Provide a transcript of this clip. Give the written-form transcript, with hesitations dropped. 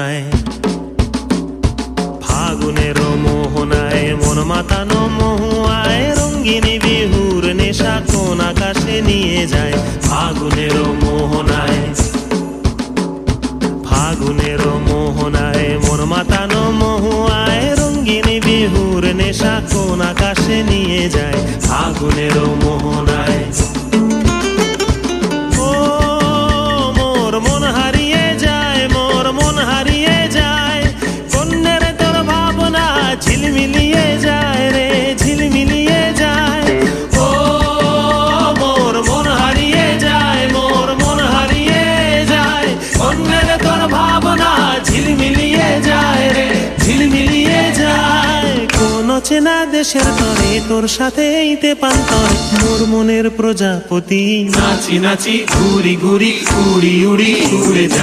মোহনায়, ফাগুনের মোহনায় মন মাতানো মহুয়ায় রঙ্গিনী বিহুর নেশা কোন আকাশে নিয়ে যায়। ফাগুনের মোহনায়, ফাগুনের মোহনায় মন মাতানো মহুয়ায় রঙ্গিনী বিহুর নেশা কোন আকাশে নিয়ে যায়। ফাগুনের মোহনায় ঝিলমিলিয়ে যায় রে, ঝিলমিলিয়ে যায়। ও মোর মন হারিয়ে যায়, মোর মন হারিয়ে যায়। অন্যের তোর ভাবনা ঝিলমিলিয়ে যায় রে, ঝিলমিলিয়ে যায়। কোন চেনা দেশের তরে তোর সাথে এইতে পান্তর মোর মনের প্রজাপতি নাচি নাচি ঘুরি ঘুরি উড়ি উড়ি উড়ে যায়।